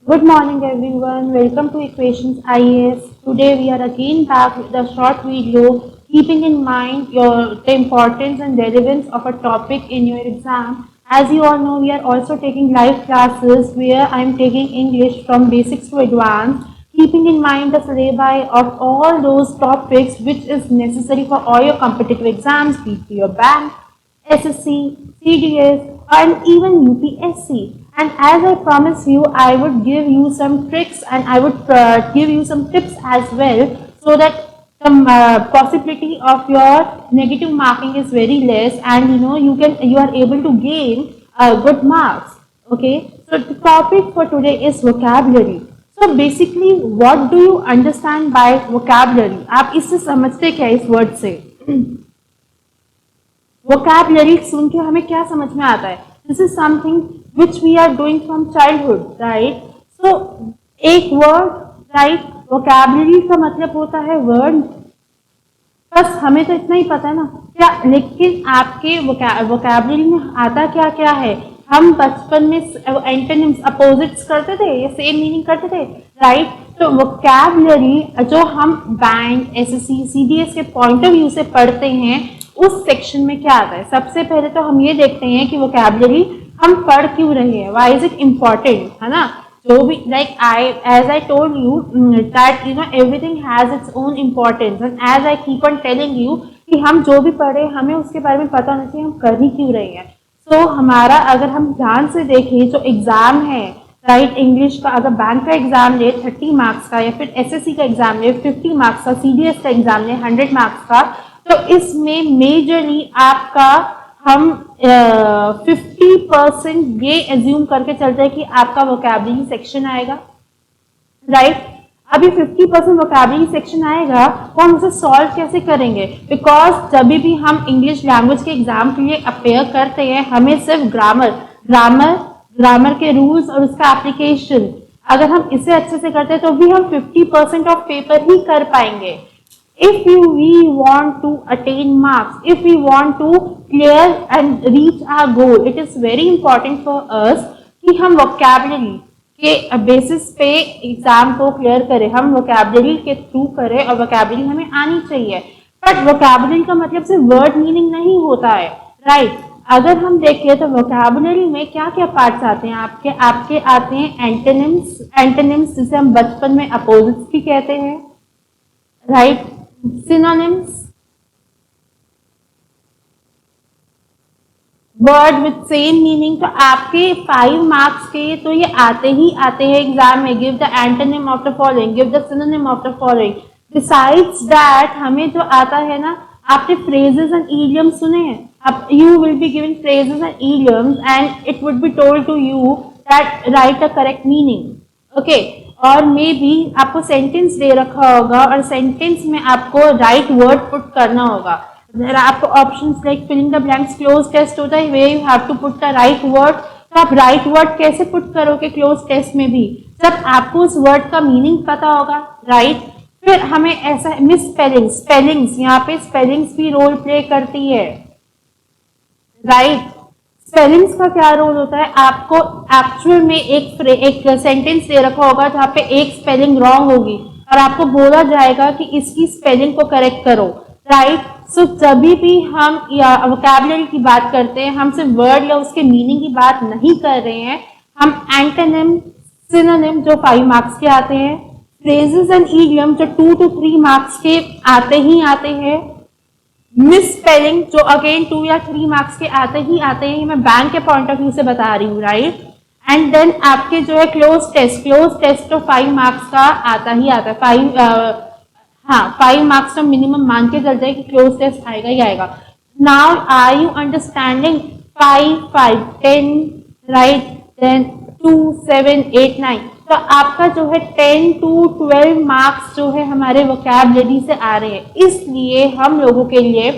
Good morning everyone. Welcome to Equations IAS. Today we are again back with a short video keeping in mind the importance and relevance of a topic in your exam. As you all know, we are also taking live classes where I am taking English from basics to advanced, keeping in mind the syllabi of all those topics which is necessary for all your competitive exams, be it your bank, SSC, CDS, and even UPSC. And as I promised you, I would give you some tricks and I would give you some tips as well, so that the possibility of your negative marking is very less, and you are able to gain good marks. Okay, so the topic for today is vocabulary. So basically, what do you understand by vocabulary? आप इससे समझते क्या इस word से? Vocabulary सुन के हमें क्या समझ में आता है? This is something which we are doing from childhood, right? So एक वर्ड, राइट? वोकैबुलरी का मतलब होता है वर्ड, बस हमें तो इतना ही पता है ना क्या, लेकिन आपके वोकैबुलरी में आता क्या क्या है? हम बचपन में एंटोनिम्स, अपोजिट्स करते थे या सेम मीनिंग करते थे, राइट? तो वोकैबुलरी जो हम बैंक, एसएससी, सीडीएस के पॉइंट ऑफ व्यू से पढ़ते हैं, उस सेक्शन में क्या आता है? सबसे पहले तो हम ये देखते हैं कि वोकैबुलरी हम पढ़ क्यों रहे हैं, व्हाई इज इट इम्पोर्टेंट, है ना? जो भी like as I told you that everything has its own importance, and as I keep on telling you कि हम जो भी पढ़े हमें उसके बारे में पता होना चाहिए हम कर ही क्यों रहे हैं. सो हमारा अगर हम ध्यान से देखें जो एग्जाम है, राइट, इंग्लिश का अगर बैंक का एग्जाम ले 30 मार्क्स का, या फिर एसएससी का एग्जाम ले 50 मार्क्स का, सीडीएस का एग्जाम ले 100 मार्क्स का, तो इसमें मेजरली आपका हम 50% ये एज्यूम करके चलते हैं कि आपका वोकैबुलरी सेक्शन आएगा, राइट? अभी 50% वोकैबुलरी सेक्शन आएगा तो हम उसे सॉल्व कैसे करेंगे? बिकॉज जब भी हम इंग्लिश लैंग्वेज के एग्जाम के लिए अपेयर करते हैं, हमें सिर्फ ग्रामर के रूल्स और उसका एप्लीकेशन, अगर हम इसे अच्छे से करते हैं तो भी हम 50% ऑफ पेपर ही कर पाएंगे. If we want to attain marks, if we want to clear and reach our goal, it is very important for us कि हम vocabulary के बेसिस पे एग्जाम को क्लियर करें, हम vocabulary के थ्रू करें, और vocabulary हमें आनी चाहिए. बट vocabulary का मतलब सिर्फ वर्ड मीनिंग नहीं होता है, राइट? अगर हम देखें तो vocabulary में क्या क्या पार्ट्स आते हैं? आपके आते हैं एंटोनिम्स जिसे हम बचपन में अपोजिट्स भी कहते हैं, right? synonyms, word with same meaning. तो आपके 5 मार्क्स के तो ये आते हैं एग्जाम में. Give the antonym of the following, give the synonym of the following. Besides that हमें जो आता है ना, आपने फ्रेजेस एंड इडियम्स सुने हैं? अब you will be given phrases and idioms and it would be told to you that write the correct meaning, okay? और मे बी आपको सेंटेंस दे रखा होगा और सेंटेंस में आपको राइट वर्ड पुट करना होगा. आपको options like filling the blanks, cloze test होता है, way you have to put the right word. तो आप राइट वर्ड कैसे पुट करोगे क्लोज टेस्ट में भी? जब आपको उस वर्ड का मीनिंग पता होगा, राइट? फिर हमें ऐसा मिस स्पेलिंग्स, यहाँ पे स्पेलिंग्स भी रोल प्ले करती है, राइट? स्पेलिंग्स का क्या रोल होता है? आपको एक्चुअल में एक सेंटेंस दे रखा होगा जहाँ पे एक स्पेलिंग रॉन्ग होगी और आपको बोला जाएगा कि इसकी स्पेलिंग को करेक्ट करो, राइट? सो जब भी हम वोकैबुलरी की बात करते हैं, हम सिर्फ वर्ड या उसके मीनिंग की बात नहीं कर रहे हैं. हम एंटोनिम, सिनोनिम जो 5 मार्क्स के आते हैं, फ्रेजेस एंड इडियम जो 2 to 3 मार्क्स के आते हैं, मिस स्पेलिंग जो अगेन 2 या 3 मार्क्स के आते हैं. मैं बैंक के पॉइंट ऑफ व्यू से बता रही हूँ, राइट? एंड देन आपके जो है क्लोज टेस्ट तो 5 मार्क्स का आता है. 5 मार्क्स तो मिनिमम मान के चलते हैं कि क्लोज टेस्ट आएगा ही आएगा. Now are you understanding? 5, 10, right? Then 2, 7, 8, 9. तो आपका जो है 10 to 12 मार्क्स जो है हमारे वोकैबुलरी से आ रहे हैं. इसलिए हम लोगों के लिए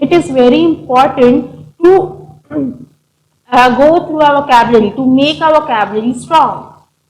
it is very important to go through a vocabulary, to make a vocabulary strong,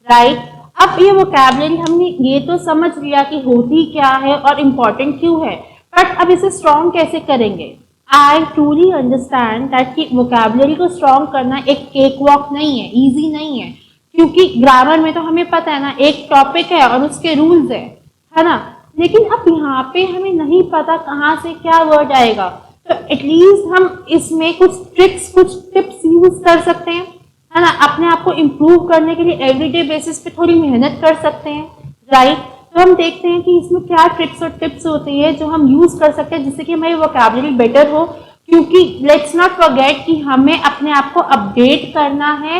right? अब ये वोकैबुलरी हमने ये तो समझ लिया कि होती क्या है और इम्पोर्टेंट क्यों है, बट अब इसे स्ट्रॉन्ग कैसे करेंगे? आई ट्रूली अंडरस्टैंड दैट कि वोकैबुलरी को स्ट्रॉन्ग करना एक केक वॉक नहीं है, ईजी नहीं है. क्योंकि ग्रामर में तो हमें पता है ना, एक टॉपिक है और उसके रूल्स है ना। लेकिन अब यहाँ पे हमें नहीं पता कहाँ से क्या वर्ड आएगा, तो एटलीस्ट हम इसमें कुछ ट्रिक्स, कुछ टिप्स यूज कर सकते हैं, है ना। अपने आप को इम्प्रूव करने के लिए एवरीडे बेसिस पे थोड़ी मेहनत कर सकते हैं, राइट। तो हम देखते हैं कि इसमें क्या ट्रिक्स और टिप्स होती है जो हम यूज कर सकते हैं जिससे कि हमारी वोकैबुलरी बेटर हो। क्योंकि लेट्स नॉट फॉरगेट कि हमें अपने आप को अपडेट करना है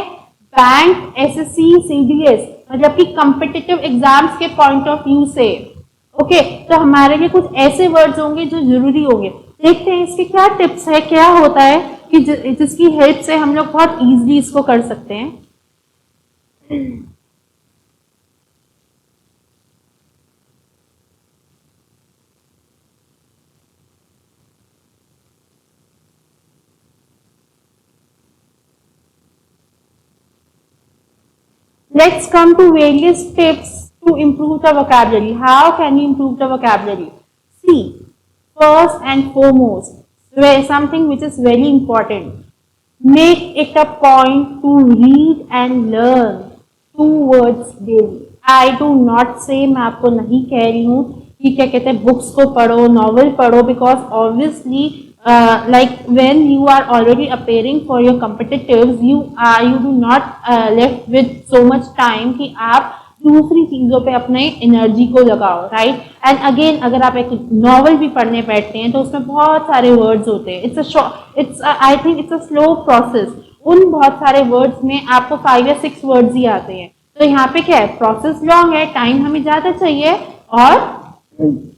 बैंक, एसएससी, सीडीएस, मतलब कि कॉम्पिटिटिव एग्जाम्स के पॉइंट ऑफ व्यू से। ओके, तो हमारे लिए कुछ ऐसे वर्ड्स होंगे जो जरूरी होंगे। देखते हैं इसके क्या टिप्स है, क्या होता है कि जिसकी हेल्प से हम लोग बहुत इजीली इसको कर सकते हैं। Let's come to various tips to improve the vocabulary. How can you improve the vocabulary? See, first and foremost, something which is very important. Make it a point to read and learn 2 words daily. I do not say, मैं आपको नहीं कह रही हूँ कि क्या कहते हैं बुक्स को पढ़ो, नॉवल पढ़ो, because obviously like when you are already appearing for your competitives, you do not left with so much time कि आप दूसरी चीजों पे अपने एनर्जी को लगाओ, राइट। एंड अगेन अगर आप एक नॉवल भी पढ़ने बैठते हैं तो उसमें बहुत सारे वर्ड्स होते हैं, I think it's a slow process. उन बहुत सारे वर्ड्स में आपको 5 या 6 वर्ड्स ही आते हैं, तो यहाँ पे क्या है, प्रोसेस लॉन्ग है, टाइम हमें ज्यादा चाहिए, और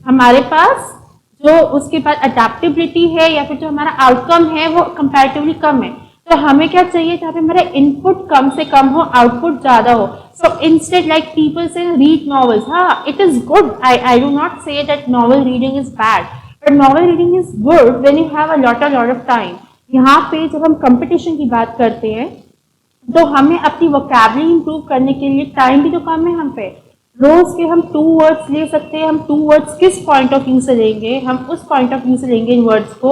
हमारे पास जो उसके बाद अडेप्टेबिलिटी है या फिर जो हमारा आउटकम है वो कंपैरेटिवली कम है। तो हमें क्या चाहिए, जहाँ पे हमारा इनपुट कम से कम हो, आउटपुट ज्यादा हो। सो इंस्टेड लाइक पीपल से रीड नॉवेल्स, हाँ it is good, I do not say that novel reading is bad, but novel reading is good when you have a lot of time. यहाँ पे जब हम competition की बात करते हैं तो हमें अपनी वोकैबुलरी इंप्रूव करने के लिए टाइम भी तो कम है हम पे। रोज के हम 2 वर्ड्स ले सकते हैं। हम 2 वर्ड्स किस पॉइंट ऑफ व्यू से लेंगे, हम उस पॉइंट ऑफ व्यू से लेंगे इन वर्ड्स को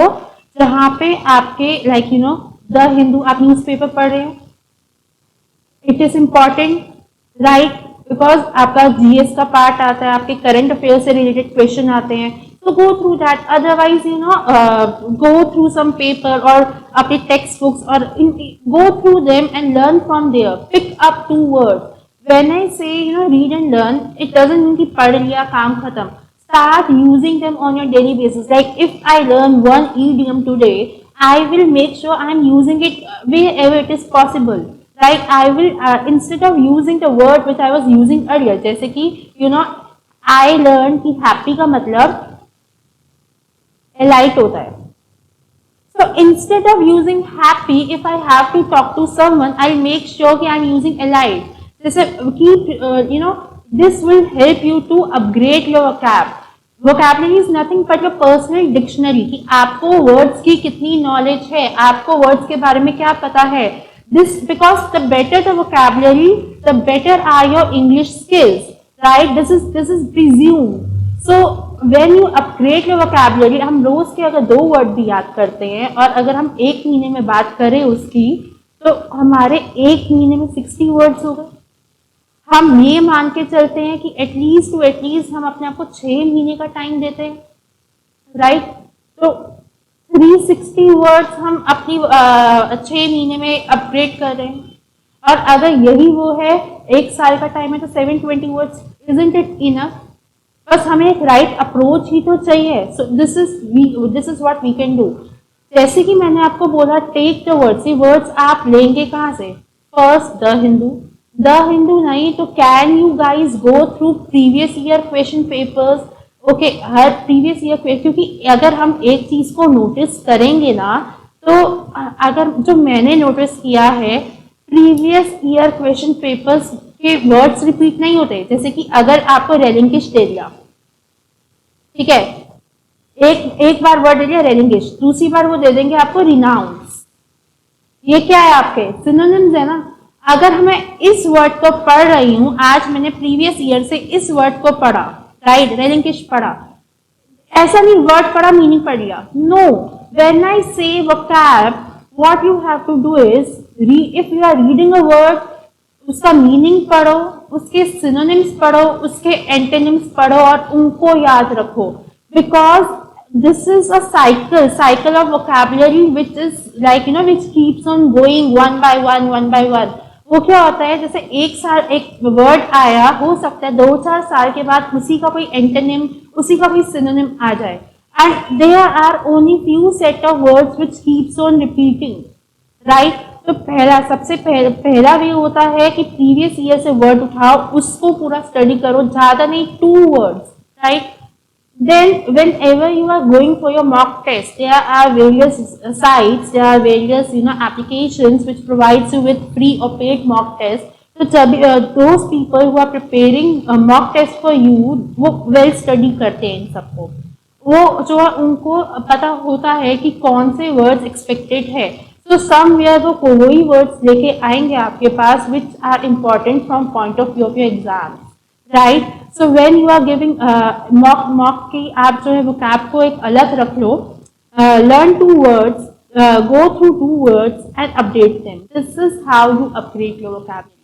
जहां पे आपके like you know the Hindu, आप न्यूज़पेपर पढ़ रहे हो, it is important, right, because आपका जीएस का पार्ट आता है, आपके करंट अफेयर से रिलेटेड क्वेश्चन आते हैं, तो go through that. Otherwise you know go through some paper और अपने टेक्स्ट बुक्स और go through them and learn from there, pick up 2 words. When I say read and learn, it doesn't mean कि पढ़ लिया काम खत्म. Start using them on your daily basis. Like if I learn one idiom today, I will make sure I am using it wherever it is possible. Like I will instead of using the word which I was using earlier, जैसे कि I learned कि happy का मतलब elite होता है. So instead of using happy, if I have to talk to someone, I'll make sure कि I am using elite. जैसे this will help you to upgrade your vocab. Vocabulary is nothing but your personal dictionary, कि आपको words की कितनी knowledge है, आपको words के बारे में क्या पता है। This because the better the vocabulary, the better are your English skills, right? This is presumed. So when you upgrade your vocabulary, हम रोज के अगर 2 वर्ड भी याद करते हैं और अगर हम 1 महीने में बात करें उसकी, तो हमारे 1 महीने में 60 वर्ड्स हो गए। हम ये मान के चलते हैं कि एटलीस्ट हम अपने आप को 6 महीने का टाइम देते हैं, राइट। तो 360 वर्ड्स हम अपनी 6 महीने में अपग्रेड कर रहे हैं, और अगर यही वो है 1 साल का टाइम है तो 720 वर्ड्स, इजंट इट इनफ? बस हमें एक राइट अप्रोच ही तो चाहिए। So this is what we can do. जैसे कि मैंने आपको बोला, टेक द वर्ड्स। ये वर्ड्स आप लेंगे कहाँ से? फर्स्ट द हिंदू नहीं तो can you guys go through previous year question papers. Okay, हर प्रीवियस ईयर, क्योंकि अगर हम एक चीज को नोटिस करेंगे ना, तो अगर जो मैंने नोटिस किया है, प्रीवियस ईयर क्वेश्चन पेपर्स के वर्ड्स रिपीट नहीं होते। जैसे कि अगर आपको रेलिंगिश दे दिया, ठीक है, एक बार वर्ड दे दिया रेलिंगिश, दूसरी बार वो दे देंगे आपको रिनाउंस। ये क्या है? आपके सिनोनिम्स है ना। अगर मैं इस वर्ड को पढ़ रही हूं, आज मैंने प्रीवियस ईयर से इस वर्ड को पढ़ा, राइट, रेलिंगिश पढ़ा, ऐसा नहीं वर्ड पढ़ा मीनिंग पढ़ लिया। No, when I say vocab, what you have to do is, if you are reading a word, उसका मीनिंग पढ़ो, उसके सिनोनिम्स पढ़ो, उसके एंटोनिम्स पढ़ो और उनको याद रखो, because this is a cycle of vocabulary which is like which keeps on going one by one. वो क्या होता है, जैसे एक साल एक वर्ड आया, हो सकता है 2-4 साल के बाद उसी का कोई एंटोनिम, उसी का कोई सिनोनिम आ जाए, and there are only few set of words which keeps on repeating, right. तो सबसे पहला वे होता है कि प्रीवियस ईयर से वर्ड उठाओ, उसको पूरा स्टडी करो, ज्यादा नहीं 2 words, right. Then whenever you are going for your mock test, there are various sites, there are various applications which provides you with free or paid mock test. So those people who are preparing a mock test for you, वो well study करते हैं इन सबको, वो जो है उनको पता होता है कि कौन से words expected है। So somewhere वो कोई words लेके आएंगे आपके पास which are important from point of view of your exam, right? So when you are giving mock की आप जो है vocab को एक अलग रख लो, learn 2 words, go through 2 words and update them. This is how you upgrade your vocabulary.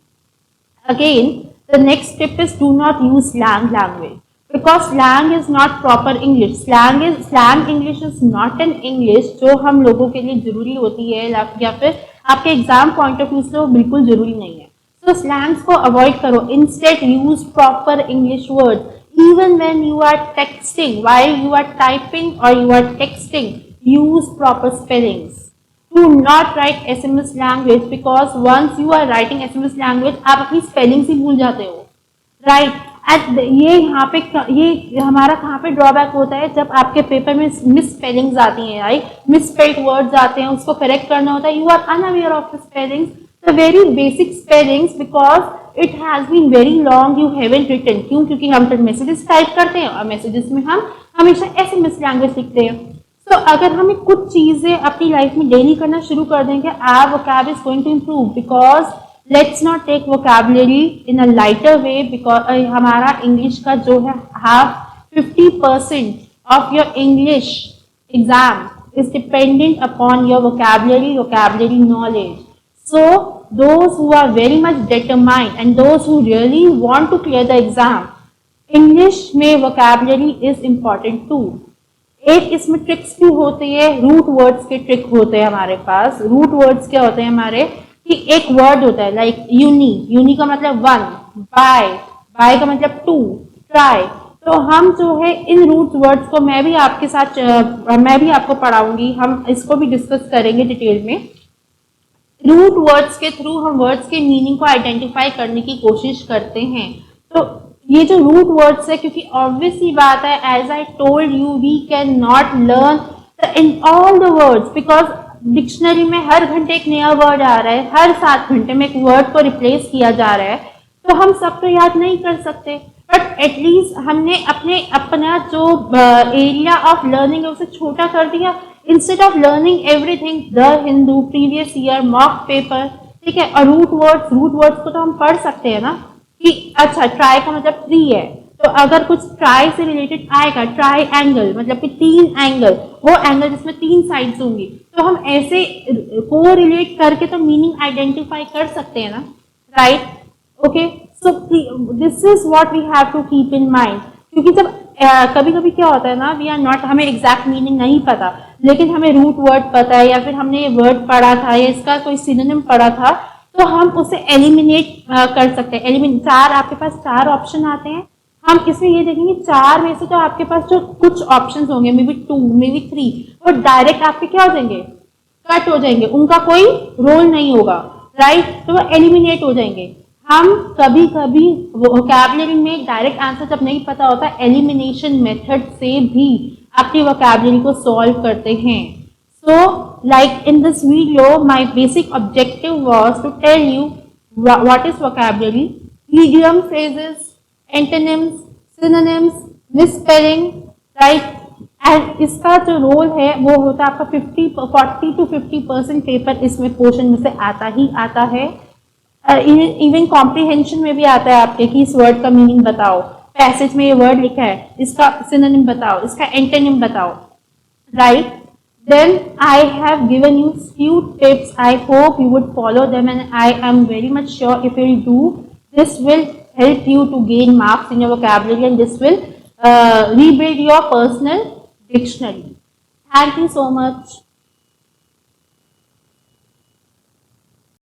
Again, the next tip is do not use slang language, because slang is not proper English. Slang English is not an English जो हम लोगों के लिए जरूरी होती है या फिर आपके एग्जाम पॉइंट ऑफ व्यू से वो बिल्कुल जरूरी नहीं है। तो स्लैंग्स को अवॉइड करो, instead use proper English word. Even when you are texting, while you are typing or you are texting, use proper spellings. Do not write SMS language, because once you are writing SMS language आप अपनी spellings ही भूल जाते हो, right. And ये यहाँ पे ये हमारा कहाँ पे ड्रॉबैक होता है, जब आपके पेपर में मिस स्पेलिंग्स आती हैं, राइट, मिस स्पेल्ड वर्ड्स आते हैं, उसको करेक्ट करना होता है, you are unaware of the spellings, the very basic spellings, because it has been very long you haven't written। क्यों? क्योंकि हम तो मैसेजेस टाइप करते हैं और मैसेजेस में हम हमेशा एसएमएस लैंग्वेज लिखते हैं। तो अगर हमें कुछ चीजें अपनी लाइफ में डेली करना शुरू कर देंगे, our vocab is going to improve, because let's not take vocabulary in a lighter way, because हमारा इंग्लिश का जो है 50% of your English exam is dependent upon your vocabulary knowledge. So those who are very much determined and those who really want to clear the exam, English में vocabulary is important too. एक इसमें tricks भी होती है, root words के trick होते हैं हमारे पास। रूट वर्ड्स क्या होते हैं हमारे, कि एक वर्ड होता है लाइक यूनी का मतलब 1, बाय का मतलब 2, ट्राई। तो हम जो है इन रूट वर्ड्स को मैं भी आपको पढ़ाऊंगी, हम इसको भी डिस्कस करेंगे डिटेल में। रूट वर्ड्स के थ्रू हम वर्ड्स के मीनिंग को आइडेंटिफाई करने की कोशिश करते हैं। तो ये जो रूट वर्ड्स है, क्योंकि ऑब्वियस ही बात है, as I told you, we can not learn in all the words, because dictionary में हर घंटे एक नया वर्ड आ रहा है, हर 7 घंटे में एक वर्ड को रिप्लेस किया जा रहा है, तो हम सब तो याद नहीं कर सकते, बट एटलीस्ट हमने अपना जो एरिया ऑफ लर्निंग है उसे छोटा कर दिया। Instead of learning everything, the Hindu, previous year, mock paper, ठीक है, और रूट वर्ड्स को तो हम पढ़ सकते हैं ना, कि अच्छा ट्राई का मतलब 3 है, तो अगर कुछ ट्राई से रिलेटेड आएगा, ट्राई एंगल मतलब कि 3 एंगल, वो एंगल जिसमें 3 साइड्स होंगी, तो हम ऐसे को रिलेट करके तो मीनिंग आइडेंटिफाई कर सकते हैं ना, right. Okay, so this is what we have to keep in mind, क्योंकि जब कभी कभी क्या होता है ना, वी आर नॉट, हमें एग्जैक्ट मीनिंग नहीं पता, लेकिन हमें रूट वर्ड पता है, या फिर हमने ये वर्ड पढ़ा था या इसका कोई सिनोनिम पढ़ा था, तो हम उसे एलिमिनेट कर सकते हैं। आपके पास 4 ऑप्शन आते हैं, हम इसमें ये देखेंगे 4 में से तो आपके पास जो कुछ ऑप्शन होंगे, मे बी 2, मे बी 3, वो डायरेक्ट आपके क्या हो जाएंगे, कट हो जाएंगे, उनका कोई रोल नहीं होगा, राइट, तो वो एलिमिनेट हो जाएंगे। हम कभी कभी वोकैबुलरी में डायरेक्ट आंसर जब नहीं पता होता, एलिमिनेशन मेथड से भी अपनी वोकैबुलरी को सॉल्व करते हैं। So like in this video my basic objective was to tell you what is vocabulary, idiom, phrases, antonyms, synonyms, misspelling, right, and इसका जो रोल है वो होता है आपका 40 to 50% पेपर इसमें पोर्शन में से आता ही आता है। इवन कॉम्प्रिहेंशन में भी आता है आपके कि इस वर्ड का मीनिंग बताओ, पैसेज में ये वर्ड लिखा है, इसका सिनोनिम बताओ, इसका एंटोनिम बताओ, right. then I have given you few tips. I hope you would follow them, and I am very much sure if you do, this will help you to gain marks in your vocabulary, and this will rebuild your personal dictionary. Thank you so much.